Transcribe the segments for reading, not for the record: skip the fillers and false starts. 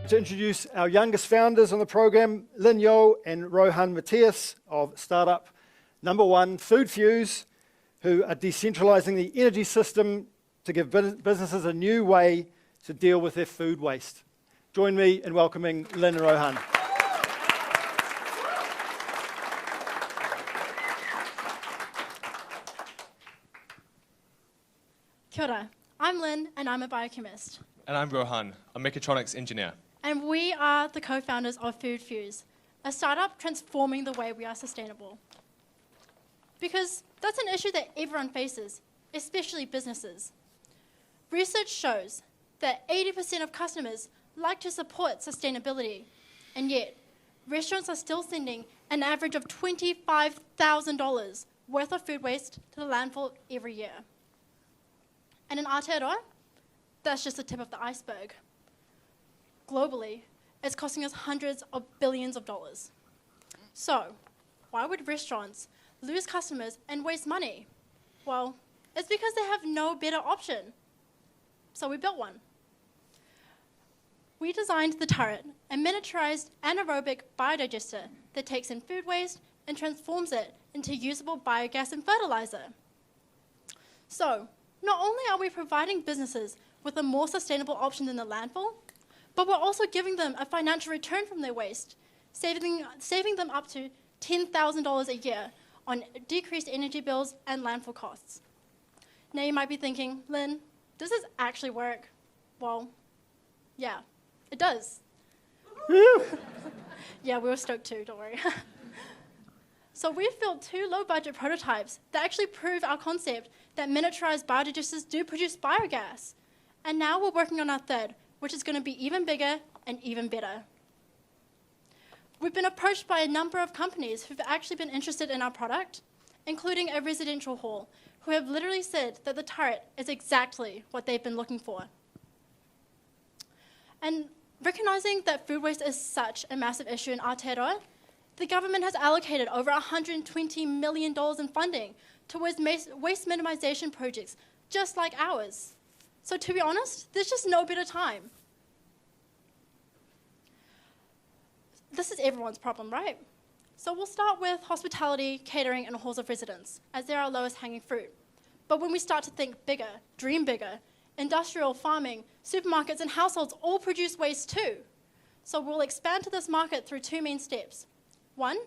to introduce our youngest founders on the program, Lynn Yo and Rohan Matthias of startup number one, FoodFuse, who are decentralizing the energy system to give businesses a new way to deal with their food waste. Join me in welcoming Lynn and Rohan. Kia ora. I'm Lynn, and I'm a biochemist. And I'm Rohan, a mechatronics engineer. And we are the co-founders of FoodFuse, a startup transforming the way we are sustainable. Because that's an issue that everyone faces, especially businesses. Research shows that 80% of customers like to support sustainability, and yet restaurants are still sending an average of $25,000 worth of food waste to the landfill every year. And in Aotearoa, that's just the tip of the iceberg. Globally, it's costing us hundreds of billions of dollars. So, why would restaurants lose customers and waste money? Well, it's because they have no better option. So we built one. We designed the turret, a miniaturized anaerobic biodigester that takes in food waste and transforms it into usable biogas and fertilizer. So, not only are we providing businesses with a more sustainable option than the landfill, but we're also giving them a financial return from their waste, saving them up to $10,000 a year on decreased energy bills and landfill costs. Now you might be thinking, Lynn, does this actually work? Well, yeah, it does. Yeah, we were stoked too, don't worry. So we've built 2 low-budget prototypes that actually prove our concept that miniaturized biodigesters do produce biogas. And now we're working on our 3rd, which is going to be even bigger and even better. We've been approached by a number of companies who've actually been interested in our product, including a residential hall, who have literally said that the turret is exactly what they've been looking for. And recognizing that food waste is such a massive issue in Aotearoa, the government has allocated over $120 million in funding towards waste minimization projects just like ours. So to be honest, there's just no better time. This is everyone's problem, right? So we'll start with hospitality, catering, and halls of residence, as they're our lowest hanging fruit. But when we start to think bigger, dream bigger, industrial, farming, supermarkets, and households all produce waste too. So we'll expand to this market through 2 main steps. 1,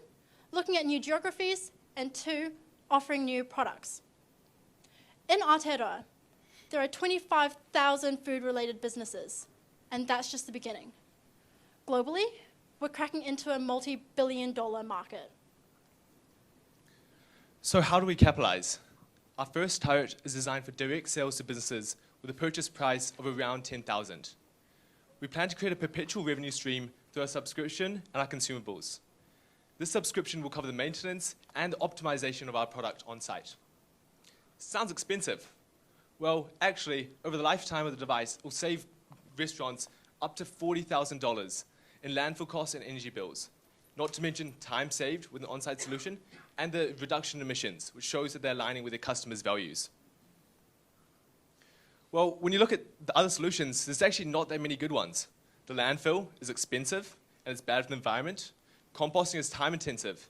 looking at new geographies, and 2, offering new products. In Aotearoa, there are 25,000 food-related businesses, and that's just the beginning. Globally, we're cracking into a multi-billion-dollar market. So how do we capitalize? Our first turret is designed for direct sales to businesses with a purchase price of around $10,000. We plan to create a perpetual revenue stream through our subscription and our consumables. This subscription will cover the maintenance and optimization of our product on site. Sounds expensive. Well, actually, over the lifetime of the device, it will save restaurants up to $40,000 in landfill costs and energy bills, not to mention time saved with an on-site solution and the reduction in emissions, which shows that they're aligning with their customers' values. Well, when you look at the other solutions, there's actually not that many good ones. The landfill is expensive and it's bad for the environment. Composting is time-intensive,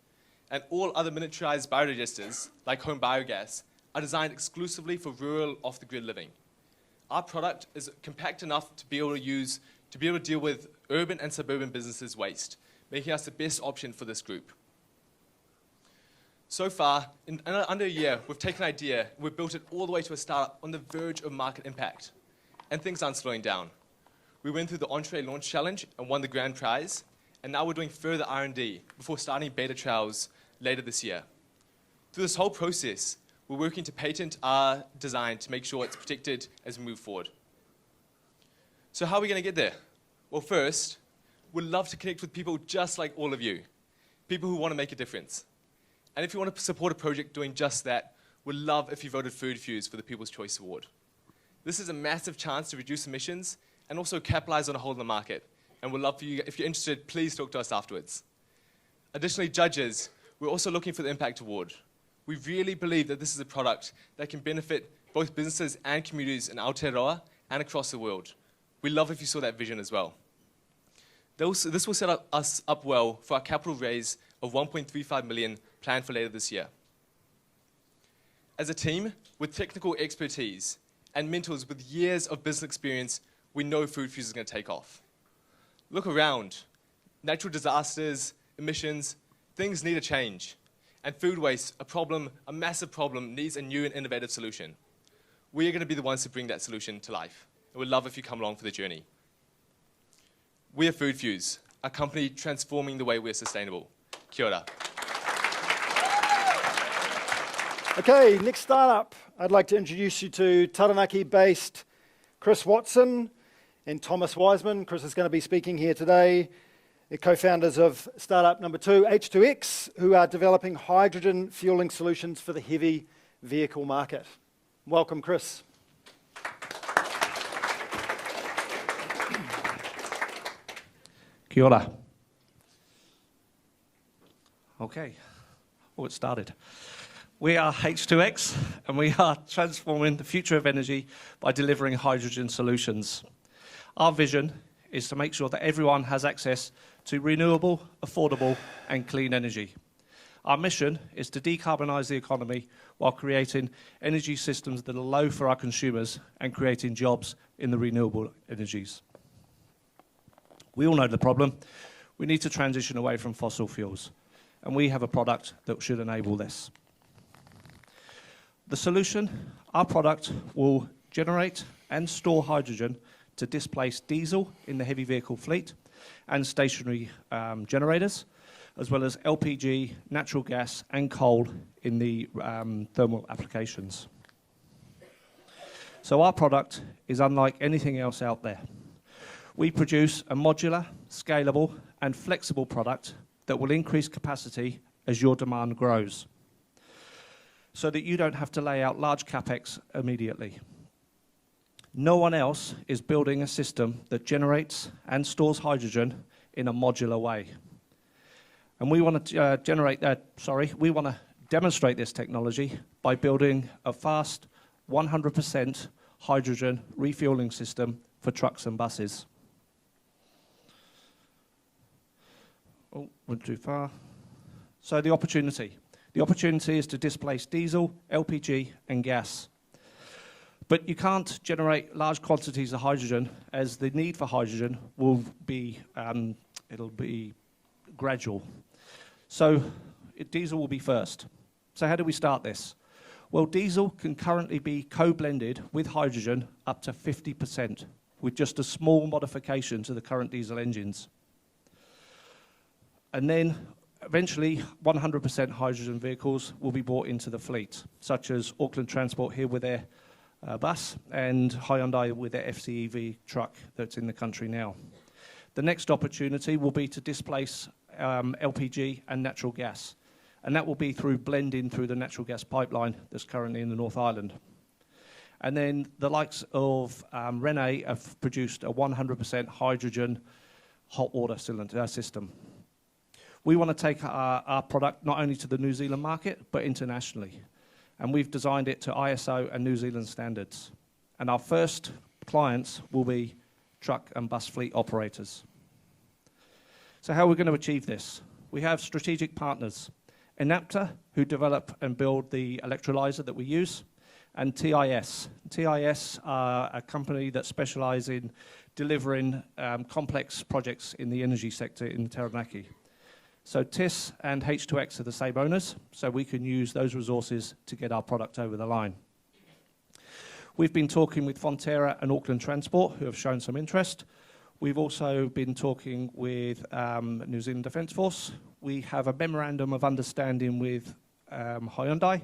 and all other miniaturized biodigesters, like home biogas, are designed exclusively for rural, off-the-grid living. Our product is compact enough to be able to deal with urban and suburban businesses' waste, making us the best option for this group. So far, in under a year, we've taken an idea, and we've built it all the way to a startup on the verge of market impact, and things aren't slowing down. We went through the Entree Launch Challenge and won the grand prize, and now we're doing further R&D before starting beta trials later this year. Through this whole process, we're working to patent our design to make sure it's protected as we move forward. So how are we going to get there? Well, first, we'd love to connect with people just like all of you, people who want to make a difference. And if you want to support a project doing just that, we'd love if you voted FoodFuse for the People's Choice Award. This is a massive chance to reduce emissions and also capitalize on a hole in the market. And we'd love for you, if you're interested, please talk to us afterwards. Additionally, judges, we're also looking for the Impact Award. We really believe that this is a product that can benefit both businesses and communities in Aotearoa and across the world. We'd love if you saw that vision as well. This will set us up well for our capital raise of 1.35 million planned for later this year. As a team with technical expertise and mentors with years of business experience, we know FoodFuse is going to take off. Look around. Natural disasters, emissions, things need a change. And food waste, a massive problem, needs a new and innovative solution. We are going to be the ones to bring that solution to life. And we'd love if you come along for the journey. We are FoodFuse, a company transforming the way we're sustainable. Kia ora. Okay, next startup. I'd like to introduce you to Taranaki-based Chris Watson and Thomas Wiseman. Chris is going to be speaking here today. They're co-founders of startup number 2, H2X, who are developing hydrogen fueling solutions for the heavy vehicle market. Welcome, Chris. Kia ora. Okay, it started. We are H2X, and we are transforming the future of energy by delivering hydrogen solutions. Our vision is to make sure that everyone has access to renewable, affordable, and clean energy. Our mission is to decarbonise the economy while creating energy systems that are low for our consumers and creating jobs in the renewable energies. We all know the problem. We need to transition away from fossil fuels, and we have a product that should enable this. The solution, our product, will generate and store hydrogen to displace diesel in the heavy vehicle fleet and stationary generators, as well as LPG, natural gas, and coal in the thermal applications. So our product is unlike anything else out there. We produce a modular, scalable, and flexible product that will increase capacity as your demand grows, so that you don't have to lay out large capex immediately. No one else is building a system that generates and stores hydrogen in a modular way. And we want to demonstrate this technology by building a fast 100% hydrogen refueling system for trucks and buses. Oh, went too far. So the opportunity. The opportunity is to displace diesel, LPG, and gas. But you can't generate large quantities of hydrogen, as the need for hydrogen will be, it'll be gradual. So diesel will be first. So how do we start this? Well, diesel can currently be co-blended with hydrogen up to 50%, with just a small modification to the current diesel engines. And then eventually 100% hydrogen vehicles will be brought into the fleet, such as Auckland Transport here with their bus and Hyundai with their FCEV truck that's in the country now. The next opportunity will be to displace LPG and natural gas, and that will be through blending through the natural gas pipeline that's currently in the North Island. And then the likes of René have produced a 100% hydrogen hot water cylinder system. We want to take our product not only to the New Zealand market, but internationally. And we've designed it to ISO and New Zealand standards. And our first clients will be truck and bus fleet operators. So how are we going to achieve this? We have strategic partners. Enapta, who develop and build the electrolyzer that we use, and TIS. TIS are a company that specialise in delivering complex projects in the energy sector in Taranaki. So TIS and H2X are the same owners, so we can use those resources to get our product over the line. We've been talking with Fonterra and Auckland Transport, who have shown some interest. We've also been talking with New Zealand Defence Force. We have a memorandum of understanding with Hyundai,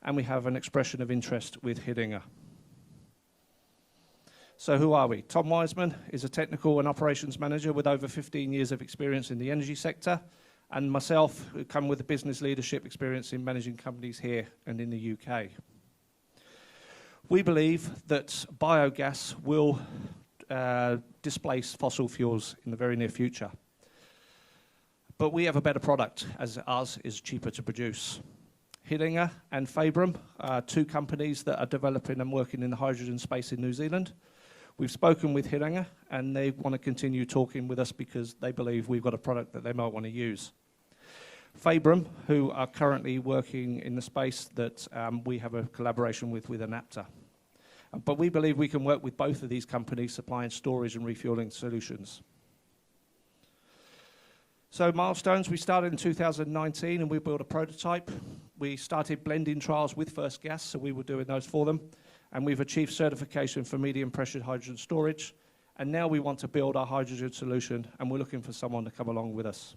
and we have an expression of interest with Hiringa. So who are we? Tom Wiseman is a technical and operations manager with over 15 years of experience in the energy sector, and myself, who come with a business leadership experience in managing companies here and in the UK. We believe that biogas will displace fossil fuels in the very near future. But we have a better product, as ours is cheaper to produce. Hiringa and Fabrum are two companies that are developing and working in the hydrogen space in New Zealand. We've spoken with Hiranga, and they want to continue talking with us because they believe we've got a product that they might want to use. Fabrum, who are currently working in the space that we have a collaboration with Anapta. But we believe we can work with both of these companies supplying storage and refueling solutions. So milestones, we started in 2019 and we built a prototype. We started blending trials with First Gas, so we were doing those for them. And we've achieved certification for medium pressure hydrogen storage. And now we want to build our hydrogen solution, and we're looking for someone to come along with us.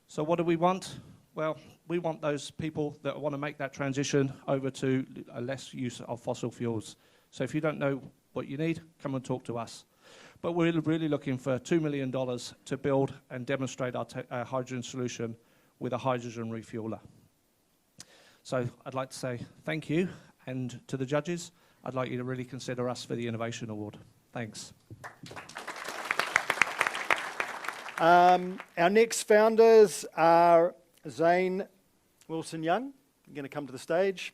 So what do we want? Well, we want those people that want to make that transition over to a less use of fossil fuels. So if you don't know what you need, come and talk to us. But we're really looking for $2 million to build and demonstrate our hydrogen solution with a hydrogen refueler. So I'd like to say thank you, and to the judges, I'd like you to really consider us for the Innovation Award. Thanks. Our next founders are Zane Wilson-Young, going to come to the stage,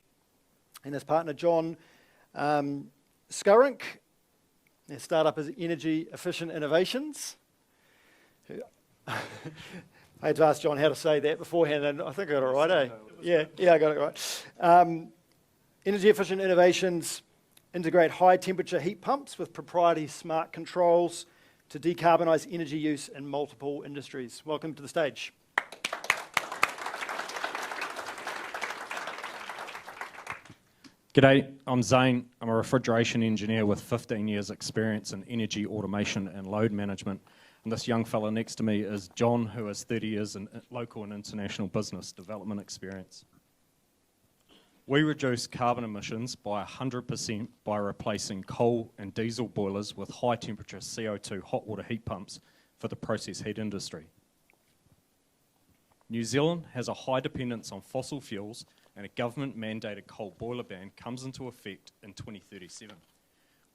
and his partner John Skurink. Their startup is Energy Efficient Innovations. I had to ask John how to say that beforehand, and I think I got it right, eh? Yeah, I got it right. Energy Efficient Innovations integrate high temperature heat pumps with proprietary smart controls to decarbonise energy use in multiple industries. Welcome to the stage. G'day, I'm Zane. I'm a refrigeration engineer with 15 years experience in energy automation and load management. And this young fella next to me is John, who has 30 years in local and international business development experience. We reduce carbon emissions by 100% by replacing coal and diesel boilers with high temperature CO2 hot water heat pumps for the process heat industry. New Zealand has a high dependence on fossil fuels, and a government-mandated coal boiler ban comes into effect in 2037.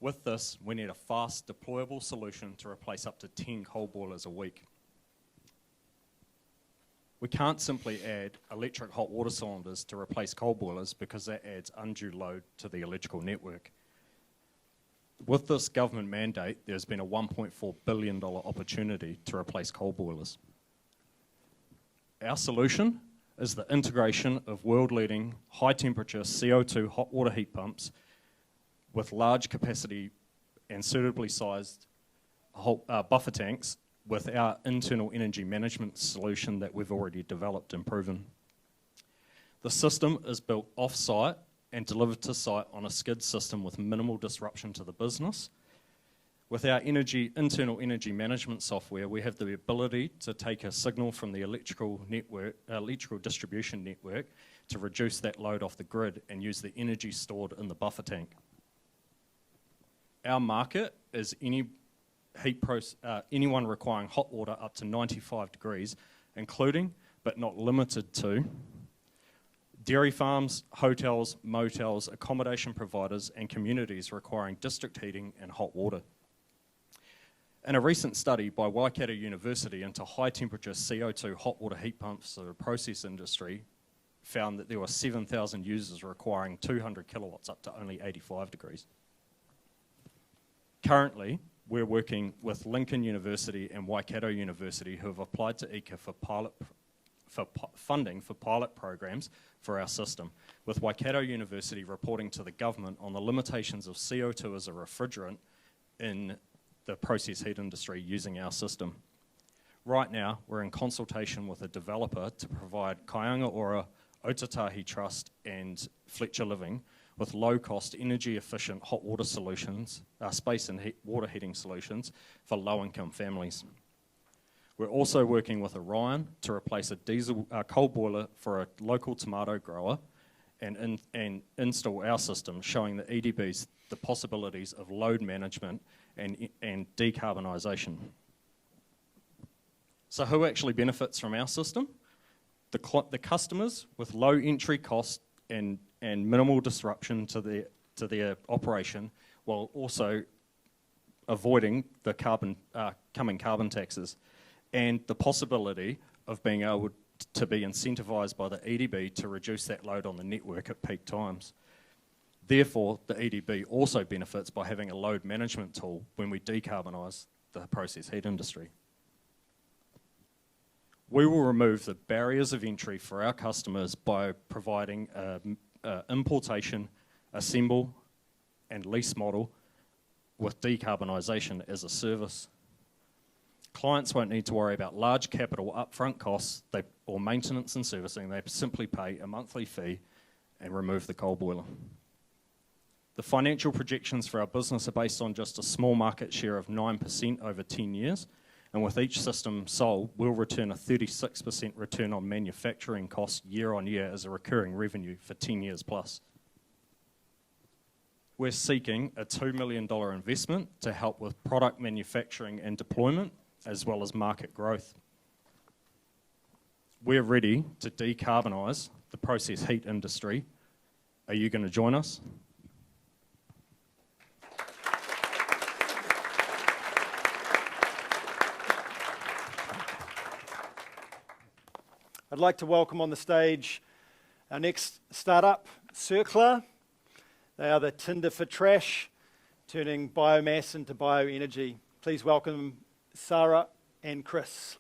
With this, we need a fast, deployable solution to replace up to 10 coal boilers a week. We can't simply add electric hot water cylinders to replace coal boilers because that adds undue load to the electrical network. With this government mandate, there's been a $1.4 billion opportunity to replace coal boilers. Our solution is the integration of world-leading high-temperature CO2 hot water heat pumps with large capacity and suitably sized buffer tanks with our internal energy management solution that we've already developed and proven. The system is built off-site and delivered to site on a skid system with minimal disruption to the business. With our internal energy management software, we have the ability to take a signal from the electrical distribution network to reduce that load off the grid and use the energy stored in the buffer tank. Our market is anyone requiring hot water up to 95 degrees, including, but not limited to, dairy farms, hotels, motels, accommodation providers, and communities requiring district heating and hot water. In a recent study by Waikato University into high-temperature CO2 hot water heat pumps for the process industry found that there were 7,000 users requiring 200 kilowatts up to only 85 degrees. Currently, we're working with Lincoln University and Waikato University, who have applied to ECA for funding for pilot programs for our system, with Waikato University reporting to the government on the limitations of CO2 as a refrigerant in the process heat industry using our system. Right now, we're in consultation with a developer to provide Kaianga Ora, Otatahi Trust and Fletcher Living with low-cost, energy-efficient hot water solutions, space and water heating solutions for low-income families. We're also working with Orion to replace a coal boiler for a local tomato grower and install our system, showing the EDBs the possibilities of load management and decarbonisation. So who actually benefits from our system? The customers with low entry cost and minimal disruption to their operation, while also avoiding the coming carbon taxes, and the possibility of being able to be incentivised by the EDB to reduce that load on the network at peak times. Therefore, the EDB also benefits by having a load management tool when we decarbonise the process heat industry. We will remove the barriers of entry for our customers by providing importation, assemble and lease model with decarbonisation as a service. Clients won't need to worry about large capital upfront costs or maintenance and servicing. They simply pay a monthly fee and remove the coal boiler. The financial projections for our business are based on just a small market share of 9% over 10 years, and with each system sold, we'll return a 36% return on manufacturing costs year on year as a recurring revenue for 10 years plus. We're seeking a $2 million investment to help with product manufacturing and deployment, as well as market growth. We're ready to decarbonise the process heat industry. Are you going to join us? I'd like to welcome on the stage our next startup, CiRCLR. They are the tinder for trash, turning biomass into bioenergy. Please welcome Sarah and Chris.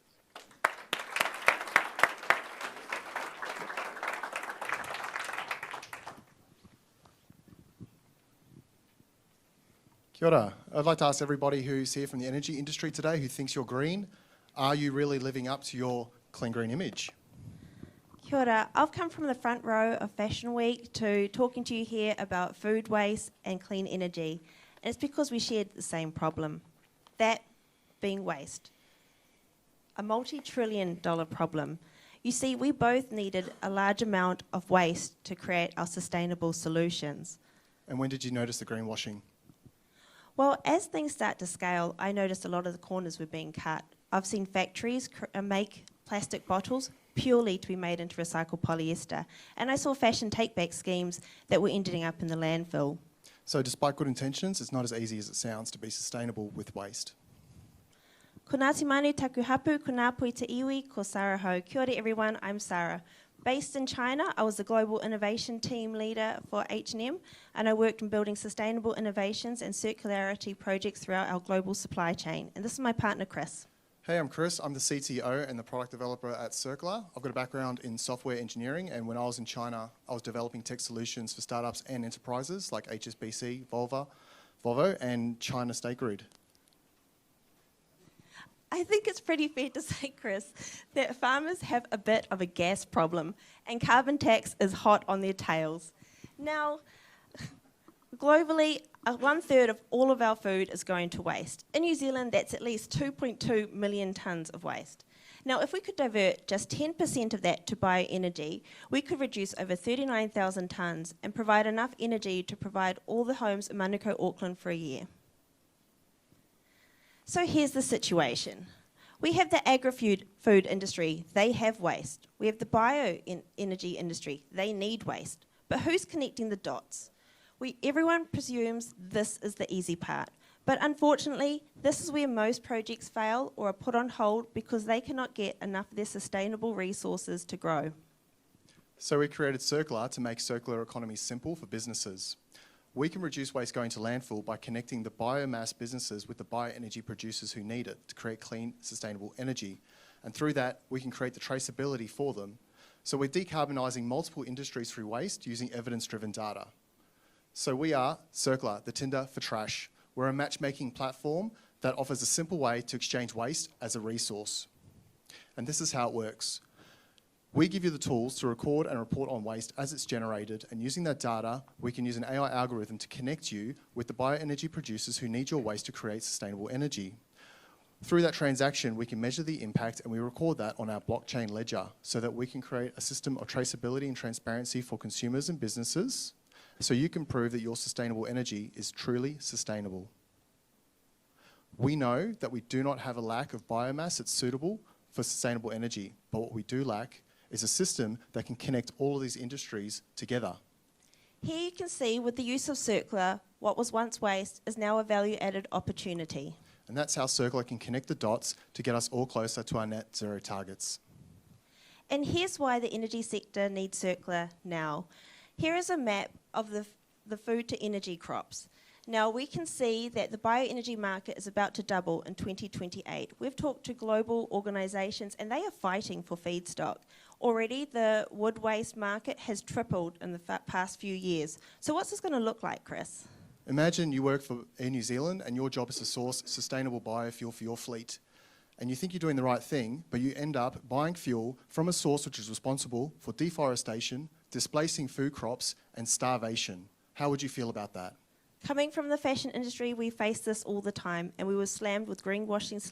Kia ora. I'd like to ask everybody who's here from the energy industry today who thinks you're green, are you really living up to your clean green image? Kia ora. I've come from the front row of Fashion Week to talking to you here about food waste and clean energy. And it's because we shared the same problem, that being waste. A multi-trillion-dollar problem. You see, we both needed a large amount of waste to create our sustainable solutions. And when did you notice the greenwashing? Well, as things start to scale, I noticed a lot of the corners were being cut. I've seen factories make plastic bottles purely to be made into recycled polyester. And I saw fashion take-back schemes that were ending up in the landfill. So despite good intentions, it's not as easy as it sounds to be sustainable with waste. Ko Ngāti Manu taku hapu, ko ngā pui te iwi, ko Sarah ho. Kia ora everyone, I'm Sarah. Based in China, I was the Global Innovation Team Leader for H&M, and I worked in building sustainable innovations and circularity projects throughout our global supply chain. And this is my partner, Chris. Hey, I'm Chris. I'm the CTO and the product developer at CiRCLR. I've got a background in software engineering, and when I was in China, I was developing tech solutions for startups and enterprises like HSBC, Volvo, and China State Grid. I think it's pretty fair to say, Chris, that farmers have a bit of a gas problem, and carbon tax is hot on their tails. Now, globally, 1/3 of all of our food is going to waste. In New Zealand, that's at least 2.2 million tonnes of waste. Now, if we could divert just 10% of that to bioenergy, we could reduce over 39,000 tonnes and provide enough energy to provide all the homes in Manukau, Auckland for a year. So here's the situation. We have the agri-food industry, they have waste. We have the bioenergy industry, they need waste. But who's connecting the dots? Everyone presumes this is the easy part. But unfortunately, this is where most projects fail or are put on hold because they cannot get enough of their sustainable resources to grow. So we created CiRCLR to make circular economy simple for businesses. We can reduce waste going to landfill by connecting the biomass businesses with the bioenergy producers who need it to create clean, sustainable energy. And through that, we can create the traceability for them. So we're decarbonising multiple industries through waste using evidence-driven data. So we are CiRCLR, the tinder for trash. We're a matchmaking platform that offers a simple way to exchange waste as a resource. And this is how it works. We give you the tools to record and report on waste as it's generated, and using that data, we can use an AI algorithm to connect you with the bioenergy producers who need your waste to create sustainable energy. Through that transaction, we can measure the impact and we record that on our blockchain ledger so that we can create a system of traceability and transparency for consumers and businesses so you can prove that your sustainable energy is truly sustainable. We know that we do not have a lack of biomass that's suitable for sustainable energy, but what we do lack is a system that can connect all of these industries together. Here you can see with the use of CiRCLR, what was once waste is now a value-added opportunity. And that's how CiRCLR can connect the dots to get us all closer to our net zero targets. And here's why the energy sector needs CiRCLR now. Here is a map of the the food to energy crops. Now, we can see that the bioenergy market is about to double in 2028. We've talked to global organisations and they are fighting for feedstock. Already, the wood waste market has tripled in the past few years. So what's this going to look like, Chris? Imagine you work for Air New Zealand and your job is to source sustainable biofuel for your fleet. And you think you're doing the right thing, but you end up buying fuel from a source which is responsible for deforestation, displacing food crops, and starvation. How would you feel about that? Coming from the fashion industry, we face this all the time, and we were slammed with greenwashing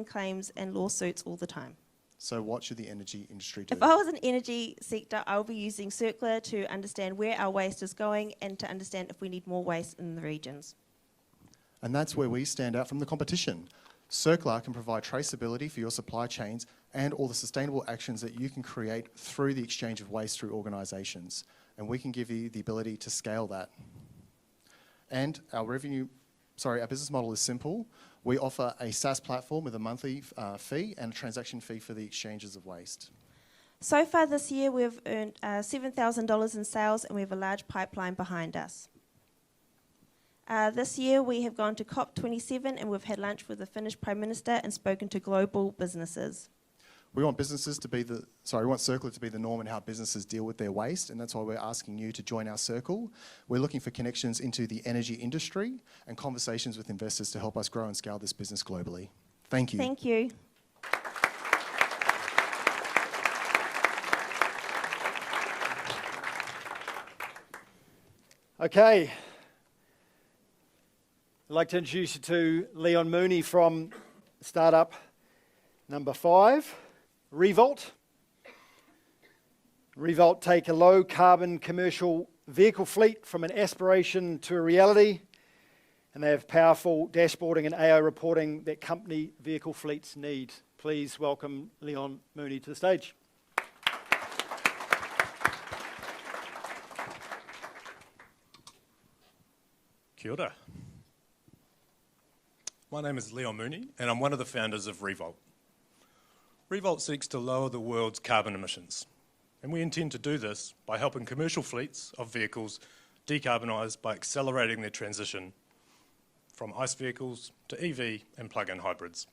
claims and lawsuits all the time. So what should the energy industry do? If I was in energy sector, I'll be using CiRCLR to understand where our waste is going and to understand if we need more waste in the regions. And that's where we stand out from the competition. CiRCLR can provide traceability for your supply chains and all the sustainable actions that you can create through the exchange of waste through organisations. And we can give you the ability to scale that. And our business model is simple. We offer a SaaS platform with a monthly fee and a transaction fee for the exchanges of waste. So far this year, we've earned $7,000 in sales, and we have a large pipeline behind us. This year, we have gone to COP27, and we've had lunch with the Finnish Prime Minister and spoken to global businesses. We want CiRCLR to be the norm in how businesses deal with their waste, and that's why we're asking you to join our circle. We're looking for connections into the energy industry and conversations with investors to help us grow and scale this business globally. Thank you. Thank you. Okay. I'd like to introduce you to Leon Mooney from startup number 5. Revolt. Revolt take a low carbon commercial vehicle fleet from an aspiration to a reality, and they have powerful dashboarding and AI reporting that company vehicle fleets need. Please welcome Leon Mooney to the stage. Kia ora. My name is Leon Mooney, and I'm one of the founders of Revolt. Revolt seeks to lower the world's carbon emissions, and we intend to do this by helping commercial fleets of vehicles decarbonise by accelerating their transition from ICE vehicles to EV and plug-in hybrids.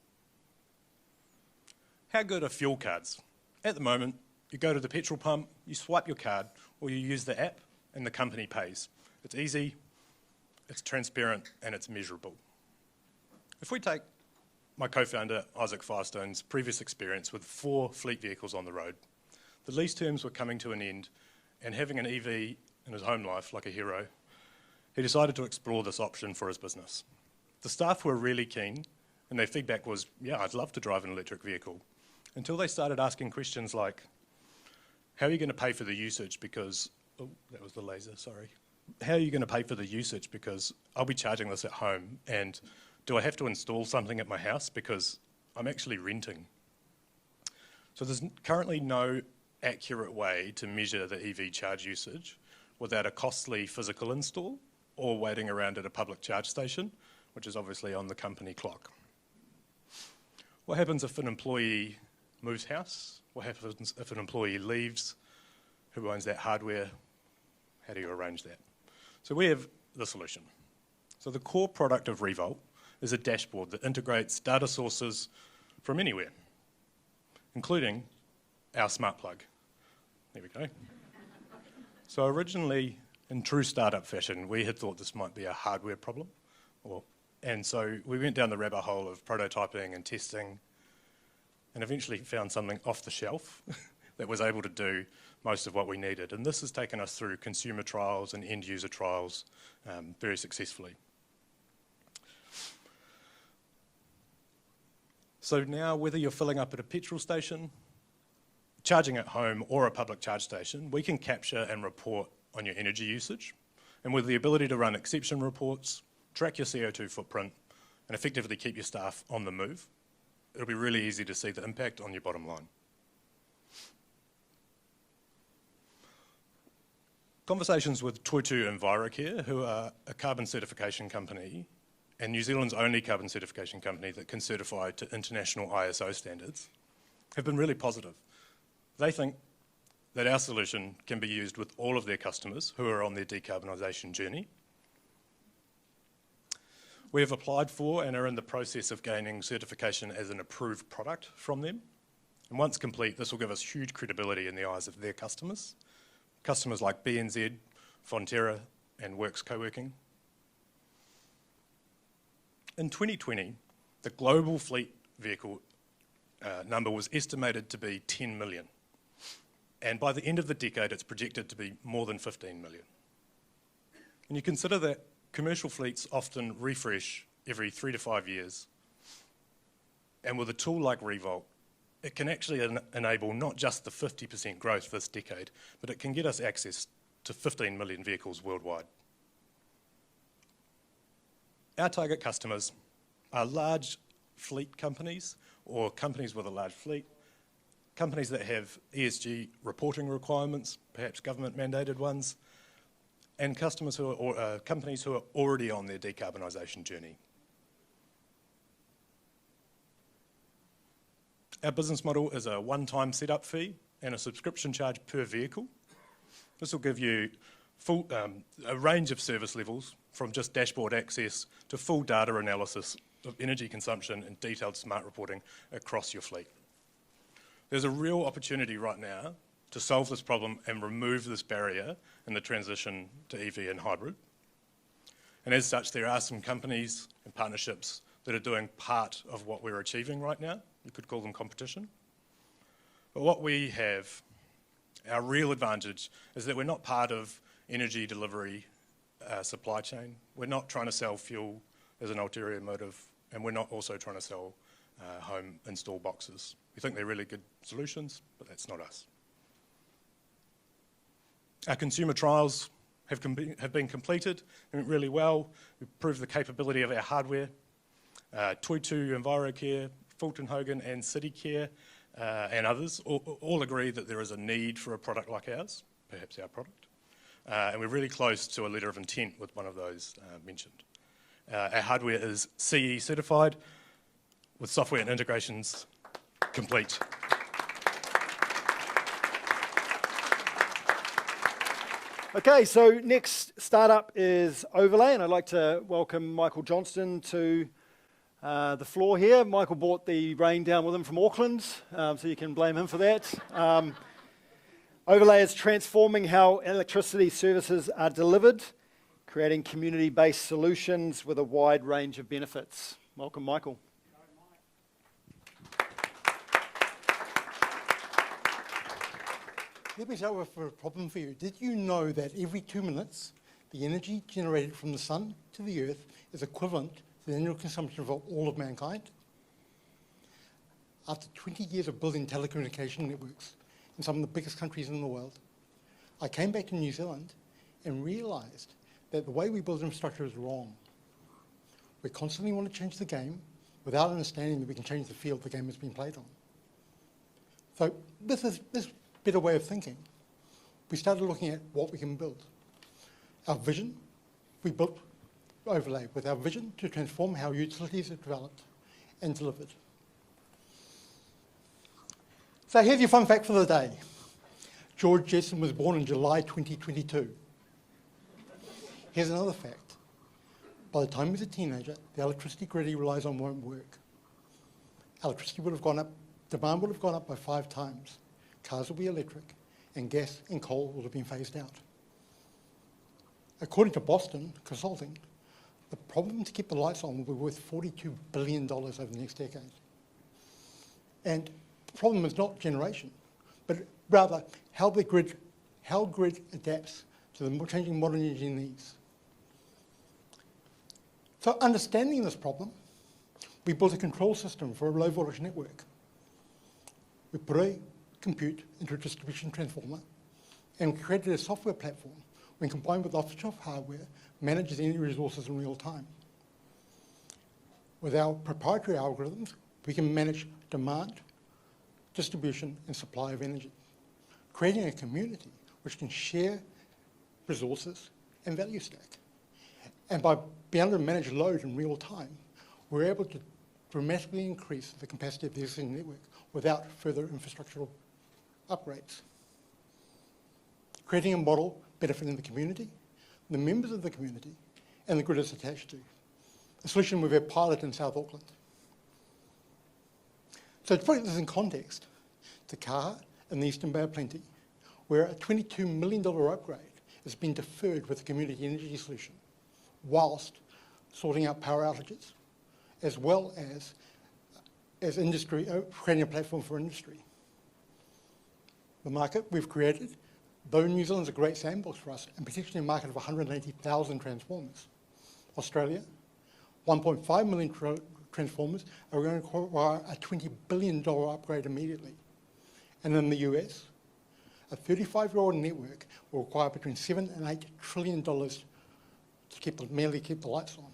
How good are fuel cards? At the moment, you go to the petrol pump, you swipe your card, or you use the app and the company pays. It's easy, it's transparent, and it's measurable. If we take my co-founder, Isaac Firestone's previous experience with 4 fleet vehicles on the road, the lease terms were coming to an end, and having an EV in his home life like a hero, he decided to explore this option for his business. The staff were really keen, and their feedback was, yeah, I'd love to drive an electric vehicle, until they started asking questions like, how are you going to pay for the usage because, oh, that was the laser, sorry. How are you going to pay for the usage because I'll be charging this at home, and do I have to install something at my house because I'm actually renting? So there's currently no accurate way to measure the EV charge usage without a costly physical install or waiting around at a public charge station, which is obviously on the company clock. What happens if an employee moves house? What happens if an employee leaves? Who owns that hardware? How do you arrange that? So we have the solution. So the core product of Revolt is a dashboard that integrates data sources from anywhere, including our smart plug. There we go. So originally, in true startup fashion, we had thought this might be a hardware problem, and so we went down the rabbit hole of prototyping and testing, and eventually found something off the shelf that was able to do most of what we needed. And this has taken us through consumer trials and end user trials very successfully. So now, whether you're filling up at a petrol station, charging at home, or a public charge station, we can capture and report on your energy usage. And with the ability to run exception reports, track your CO2 footprint, and effectively keep your staff on the move, it'll be really easy to see the impact on your bottom line. Conversations with Toitu Envirocare, who are a carbon certification company and New Zealand's only carbon certification company that can certify to international ISO standards, have been really positive. They think that our solution can be used with all of their customers who are on their decarbonisation journey. We have applied for and are in the process of gaining certification as an approved product from them. And once complete, this will give us huge credibility in the eyes of their customers. Customers like BNZ, Fonterra, and Works Co-working. In 2020, the global fleet vehicle number was estimated to be 10 million. And by the end of the decade, it's projected to be more than 15 million. And you consider that commercial fleets often refresh every 3 to 5 years. And with a tool like Revolt, it can actually enable not just the 50% growth this decade, but it can get us access to 15 million vehicles worldwide. Our target customers are large fleet companies or companies with a large fleet, companies that have ESG reporting requirements, perhaps government mandated ones, and customers who are, companies who are already on their decarbonisation journey. Our business model is a one-time setup fee and a subscription charge per vehicle. This will give you a range of service levels, from just dashboard access to full data analysis of energy consumption and detailed smart reporting across your fleet. There's a real opportunity right now to solve this problem and remove this barrier in the transition to EV and hybrid. And as such, there are some companies and partnerships that are doing part of what we're achieving right now. You could call them competition. But what we have, our real advantage, is that we're not part of energy delivery supply chain. We're not trying to sell fuel as an ulterior motive, and we're not also trying to sell home install boxes. We think they're really good solutions, but that's not us. Our consumer trials have been completed and went really well. We've proved the capability of our hardware. Toitu, EnviroCare, Fulton Hogan and CityCare and others all agree that there is a need for a product like ours, perhaps our product. And we're really close to a letter of intent with one of those mentioned. Our hardware is CE certified with software and integrations complete. Okay, so next startup is Overlay, and I'd like to welcome Michael Johnston to the floor here. Michael brought the rain down with him from Auckland, so you can blame him for that. Overlay is transforming how electricity services are delivered, creating community-based solutions with a wide range of benefits. Welcome, Michael. Let me start with a problem for you. Did you know that every 2 minutes, the energy generated from the sun to the earth is equivalent to the annual consumption of all of mankind? After 20 years of building telecommunication networks in some of the biggest countries in the world, I came back to New Zealand and realised that the way we build infrastructure is wrong. We constantly want to change the game without understanding that we can change the field the game has been played on. So this better way of thinking, we started looking at what we can build. Our vision, we built Overlay with our vision to transform how utilities are developed and delivered. So here's your fun fact for the day. George Jetson was born in July 2022. Here's another fact. By the time he was a teenager, the electricity grid he relies on won't work. Electricity would have gone up, demand would have gone up by 5 times. Cars will be electric, and gas and coal will have been phased out. According to Boston Consulting, the problem to keep the lights on will be worth $42 billion over the next decade. And the problem is not generation, but rather how grid adapts to the changing modern energy needs. So understanding this problem, we built a control system for a low voltage network. We put a compute into a distribution transformer, and we created a software platform when combined with off-the-shelf hardware, manages energy resources in real time. With our proprietary algorithms, we can manage demand, distribution, and supply of energy, creating a community which can share resources and value stack. And by being able to manage load in real time, we're able to dramatically increase the capacity of the existing network without further infrastructural upgrades. creating a model benefiting the community, the members of the community, and the grid it's attached to. A solution we've had piloted in South Auckland. So to put this in context, Te Kaha in the Eastern Bay of Plenty, where a $22 million upgrade has been deferred with the community energy solution, whilst sorting out power outages, as well as industry, creating a platform for industry. The market we've created, though New Zealand's a great sandbox for us, and potentially a market of 180,000 transformers. Australia, 1.5 million transformers are going to require a $20 billion upgrade immediately. And in the US, a 35-year-old network will require between $7 and $8 trillion to merely keep the lights on.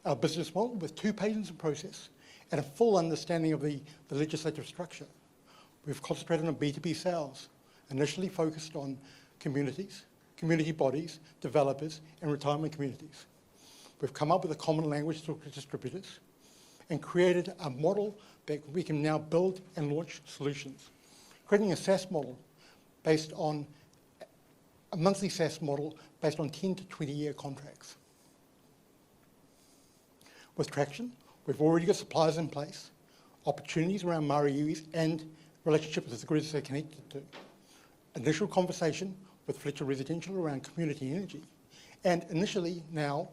Our business model, with 2 patents in process and a full understanding of the legislative structure, we've concentrated on B2B sales, initially focused on communities, community bodies, developers, and retirement communities. We've come up with a common language to distributors and created a model that we can now build and launch solutions. Creating a SaaS model based on a monthly SaaS model based on 10 to 20-year contracts. With traction, we've already got suppliers in place, opportunities around Mariuis and relationships with the grids they're connected to. Initial conversation with Fletcher Residential around community energy, and initially now,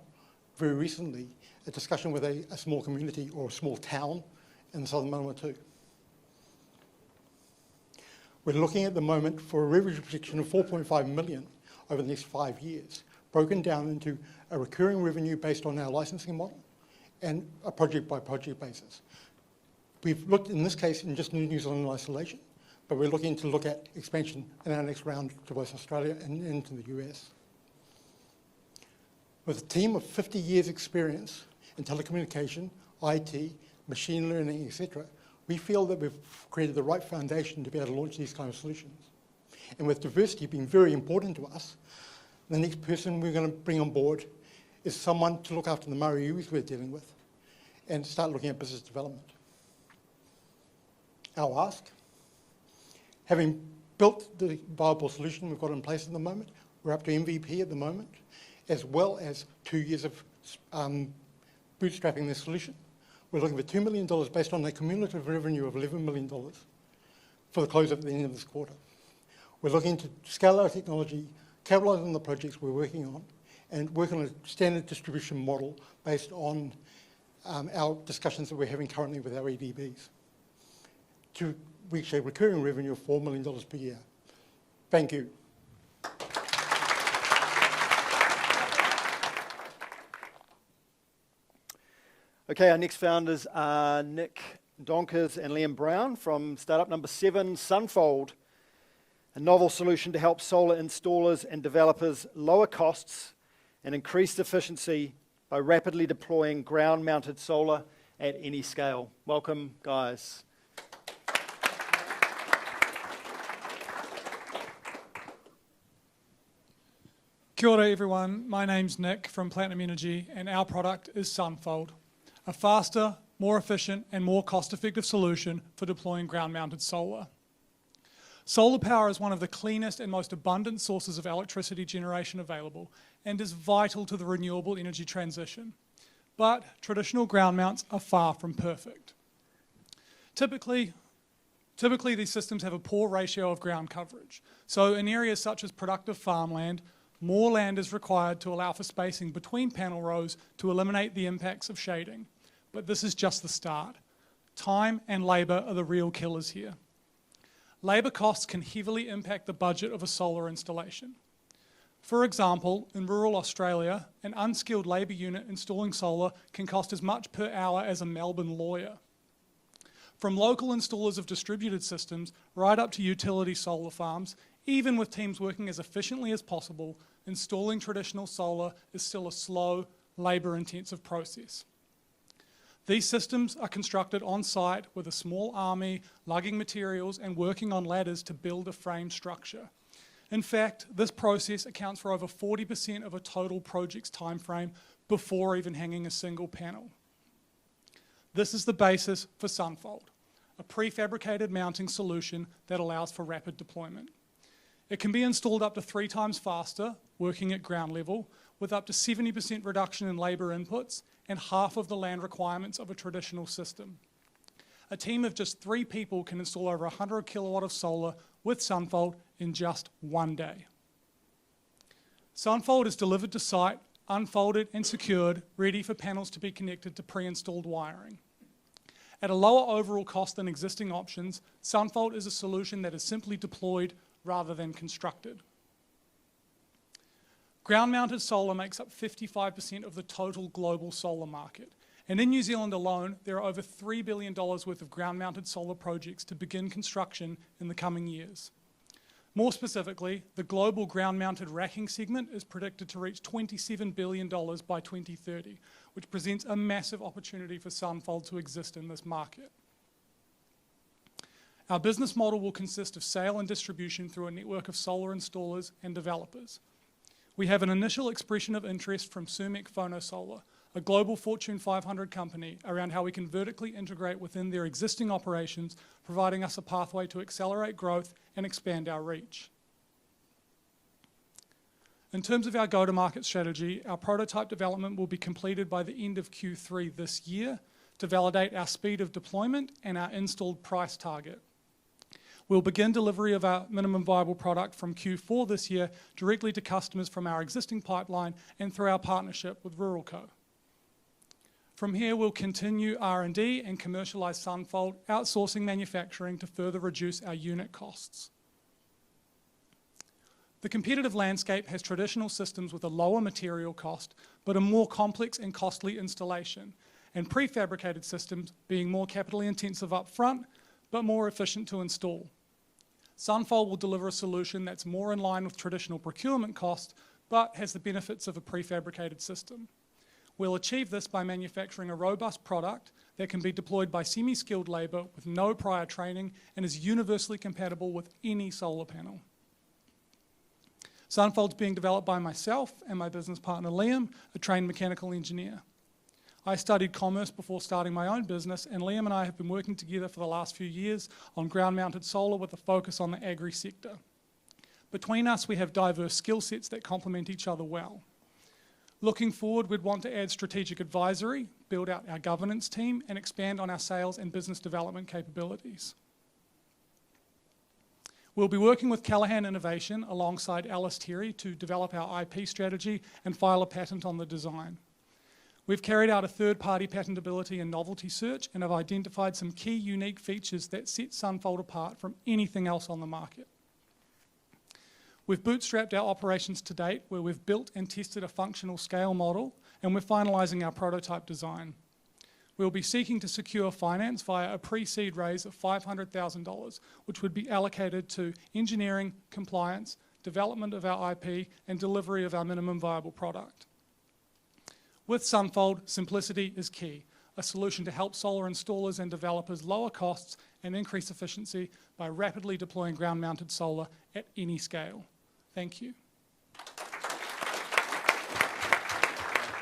very recently, a discussion with a small community or a small town in the southern Manawatu. We're looking at the moment for a revenue projection of 4.5 million over the next 5 years, broken down into a recurring revenue based on our licensing model and a project-by-project basis. We've looked, in this case, in just New Zealand in isolation, but we're looking to look at expansion in our next round to both Australia and into the US. With a team of 50 years' experience in telecommunication, IT, machine learning, etc., we feel that we've created the right foundation to be able to launch these kind of solutions. And with diversity being very important to us, the next person we're going to bring on board is someone to look after the Mariuis we're dealing with and start looking at business development. Our ask, having built the viable solution we've got in place at the moment, we're up to MVP at the moment, as well as 2 years of bootstrapping this solution. We're looking for $2 million based on a cumulative revenue of $11 million for the close at the end of this quarter. We're looking to scale our technology, capitalise on the projects we're working on, and work on a standard distribution model based on our discussions that we're having currently with our EDBs to reach a recurring revenue of $4 million per year. Thank you. Okay, our next founders are Nick Donkers and Liam Brown from startup number 7, Sunfold, a novel solution to help solar installers and developers lower costs and increase efficiency by rapidly deploying ground-mounted solar at any scale. Welcome, guys. Kia ora everyone, my name's Nick from Platinum Energy and our product is Sunfold, a faster, more efficient and more cost-effective solution for deploying ground-mounted solar. Solar power is one of the cleanest and most abundant sources of electricity generation available and is vital to the renewable energy transition. But traditional ground mounts are far from perfect. Typically these systems have a poor ratio of ground coverage. So in areas such as productive farmland, more land is required to allow for spacing between panel rows to eliminate the impacts of shading. But this is just the start. Time and labour are the real killers here. Labour costs can heavily impact the budget of a solar installation. For example, in rural Australia, an unskilled labour unit installing solar can cost as much per hour as a Melbourne lawyer. From local installers of distributed systems right up to utility solar farms, even with teams working as efficiently as possible, installing traditional solar is still a slow, labour-intensive process. These systems are constructed on site with a small army, lugging materials and working on ladders to build a frame structure. In fact, this process accounts for over 40% of a total project's timeframe before even hanging a single panel. This is the basis for Sunfold, a prefabricated mounting solution that allows for rapid deployment. It can be installed up to 3 times faster, working at ground level, with up to 70% reduction in labour inputs and half of the land requirements of a traditional system. A team of just 3 people can install over 100 kilowatt of solar with Sunfold in just 1 day. Sunfold is delivered to site, unfolded and secured, ready for panels to be connected to pre-installed wiring. At a lower overall cost than existing options, Sunfold is a solution that is simply deployed rather than constructed. Ground-mounted solar makes up 55% of the total global solar market. And in New Zealand alone, there are over $3 billion worth of ground-mounted solar projects to begin construction in the coming years. More specifically, the global ground-mounted racking segment is predicted to reach $27 billion by 2030, which presents a massive opportunity for Sunfold to exist in this market. Our business model will consist of sale and distribution through a network of solar installers and developers. We have an initial expression of interest from Sumac Phonosolar, a global Fortune 500 company, around how we can vertically integrate within their existing operations, providing us a pathway to accelerate growth and expand our reach. In terms of our go-to-market strategy, our prototype development will be completed by the end of Q3 this year to validate our speed of deployment and our installed price target. We'll begin delivery of our minimum viable product from Q4 this year directly to customers from our existing pipeline and through our partnership with Ruralco. From here, we'll continue R&D and commercialize Sunfold, outsourcing manufacturing to further reduce our unit costs. The competitive landscape has traditional systems with a lower material cost, but a more complex and costly installation, and prefabricated systems being more capitally intensive up front, but more efficient to install. Sunfold will deliver a solution that's more in line with traditional procurement costs, but has the benefits of a prefabricated system. We'll achieve this by manufacturing a robust product that can be deployed by semi-skilled labour with no prior training and is universally compatible with any solar panel. Sunfold's being developed by myself and my business partner Liam, a trained mechanical engineer. I studied commerce before starting my own business, and Liam and I have been working together for the last few years on ground-mounted solar with a focus on the agri sector. Between us, we have diverse skill sets that complement each other well. Looking forward, we'd want to add strategic advisory, build out our governance team, and expand on our sales and business development capabilities. We'll be working with Callaghan Innovation alongside Alice Terry to develop our IP strategy and file a patent on the design. We've carried out a third-party patentability and novelty search and have identified some key unique features that set Sunfold apart from anything else on the market. We've bootstrapped our operations to date, where we've built and tested a functional scale model, and we're finalising our prototype design. We'll be seeking to secure finance via a pre-seed raise of $500,000, which would be allocated to engineering, compliance, development of our IP, and delivery of our minimum viable product. With Sunfold, simplicity is key, a solution to help solar installers and developers lower costs and increase efficiency by rapidly deploying ground-mounted solar at any scale. Thank you.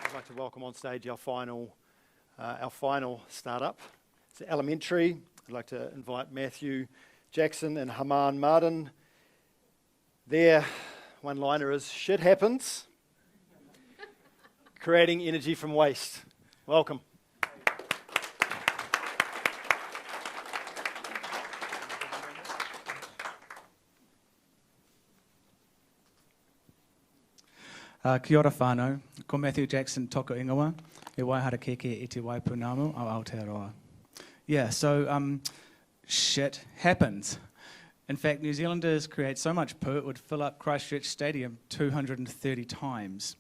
I'd like to welcome on stage our final startup. It's Alimentary. I'd like to invite Matthew Jackson and Haman Martin. Their one-liner is, "Shit happens." Creating energy from waste. Welcome. Kia ora whānau, ko Matthew Jackson toko ingoa, e waihara keke e te waipunamu au Aotearoa. Yeah, so shit happens. In fact, New Zealanders create so much poo it would fill up Christchurch Stadium 230 times.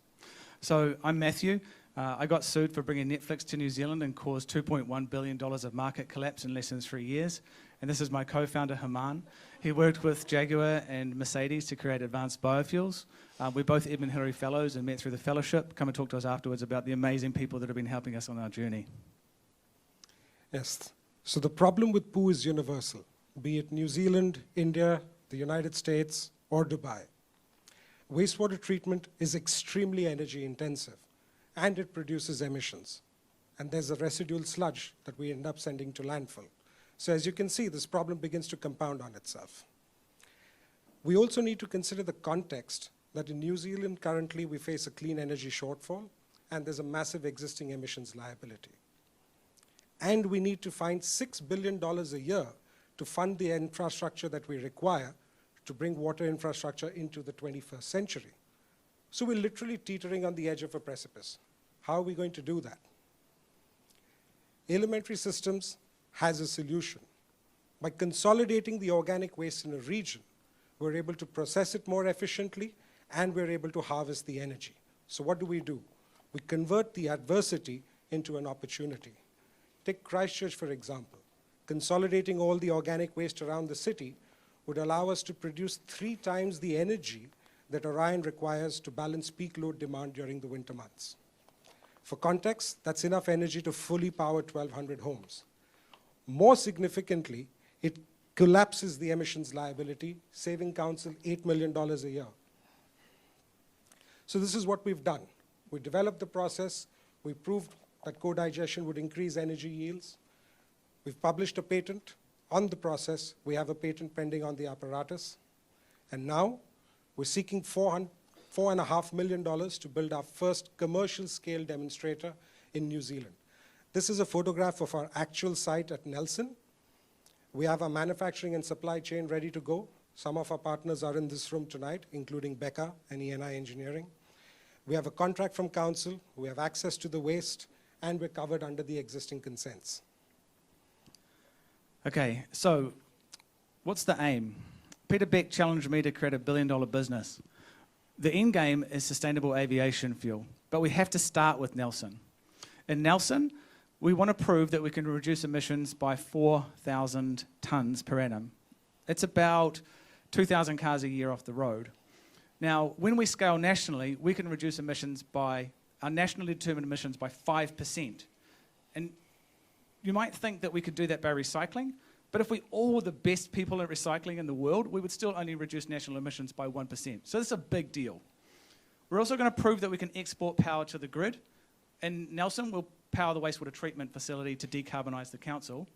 So I'm Matthew. I got sued for bringing Netflix to New Zealand and caused $2.1 billion of market collapse in less than 3 years. And this is my co-founder, Haman. He worked with Jaguar and Mercedes to create advanced biofuels. We're both Edmund Hillary Fellows and met through the fellowship. Come and talk to us afterwards about the amazing people that have been helping us on our journey. Yes. So the problem with poo is universal, be it New Zealand, India, the United States, or Dubai. Wastewater treatment is extremely energy intensive, and it produces emissions. And there's a residual sludge that we end up sending to landfill. So as you can see, this problem begins to compound on itself. We also need to consider the context that in New Zealand currently we face a clean energy shortfall and there's a massive existing emissions liability. And we need to find $6 billion a year to fund the infrastructure that we require to bring water infrastructure into the 21st century. So we're literally teetering on the edge of a precipice. How are we going to do that? Alimentary Systems has a solution. By consolidating the organic waste in a region, we're able to process it more efficiently and we're able to harvest the energy. So what do? We convert the adversity into an opportunity. Take Christchurch, for example. Consolidating all the organic waste around the city would allow us to produce 3 times the energy that Orion requires to balance peak load demand during the winter months. For context, that's enough energy to fully power 1,200 homes. More significantly, it collapses the emissions liability, saving council $8 million a year. So this is what we've done. We developed the process. We proved that co-digestion would increase energy yields. We've published a patent on the process. We have a patent pending on the apparatus. And now we're seeking $4.5 million to build our first commercial scale demonstrator in New Zealand. This is a photograph of our actual site at Nelson. We have our manufacturing and supply chain ready to go. Some of our partners are in this room tonight, including Becca and E&I Engineering. We have a contract from council, we have access to the waste, and we're covered under the existing consents. Okay, so what's the aim? Peter Beck challenged me to create a $1 billion business. The end game is sustainable aviation fuel, but we have to start with Nelson. In Nelson, we want to prove that we can reduce emissions by 4,000 tonnes per annum. It's about 2,000 cars a year off the road. Now, when we scale nationally, we can reduce emissions by, our nationally determined emissions by 5%. And you might think that we could do that by recycling, but if we all were the best people at recycling in the world, we would still only reduce national emissions by 1%. So this is a big deal. We're also going to prove that we can export power to the grid. In Nelson, we'll power the wastewater treatment facility to decarbonise the council.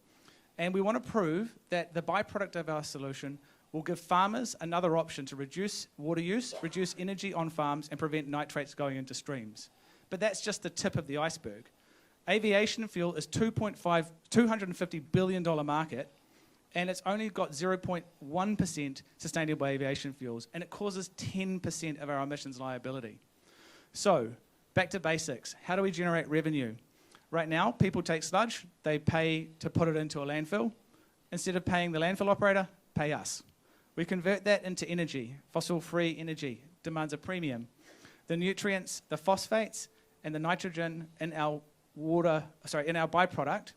And we want to prove that the byproduct of our solution will give farmers another option to reduce water use, reduce energy on farms, and prevent nitrates going into streams. But that's just the tip of the iceberg. Aviation fuel is $250 billion market, and it's only got 0.1% sustainable aviation fuels, and it causes 10% of our emissions liability. So, back to basics. How do we generate revenue? Right now, people take sludge, they pay to put it into a landfill. Instead of paying the landfill operator, pay us. We convert that into energy. Fossil-free energy demands a premium. The nutrients, the phosphates, and the nitrogen in our water, in our byproduct,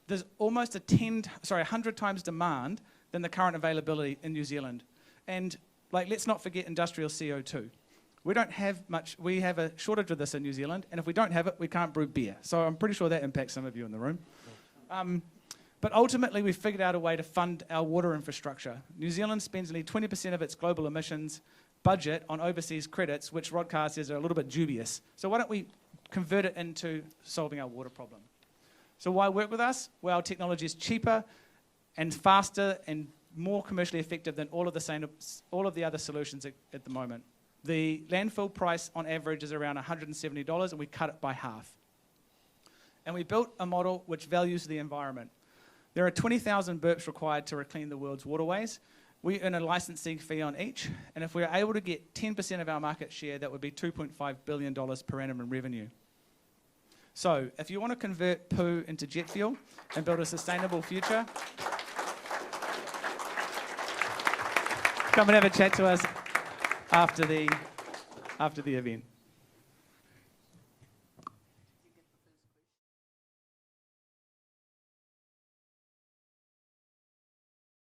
there's almost 100 times demand than the current availability in New Zealand. And let's not forget industrial CO2. We don't have much, we have a shortage of this in New Zealand, and if we don't have it, we can't brew beer. So I'm pretty sure that impacts some of you in the room. But ultimately, we've figured out a way to fund our water infrastructure. New Zealand spends nearly 20% of its global emissions budget on overseas credits, which Rodcar says are a little bit dubious. So why don't we convert it into solving our water problem? So why work with us? Well, our technology is cheaper and faster and more commercially effective than all of the other solutions at the moment. The landfill price on average is around $170, and we cut it by half. And we built a model which values the environment. There are 20,000 burps required to clean the world's waterways. We earn a licensing fee on each, and if we're able to get 10% of our market share, that would be $2.5 billion per annum in revenue. So, if you want to convert poo into jet fuel and build a sustainable future, come and have a chat to us after the event.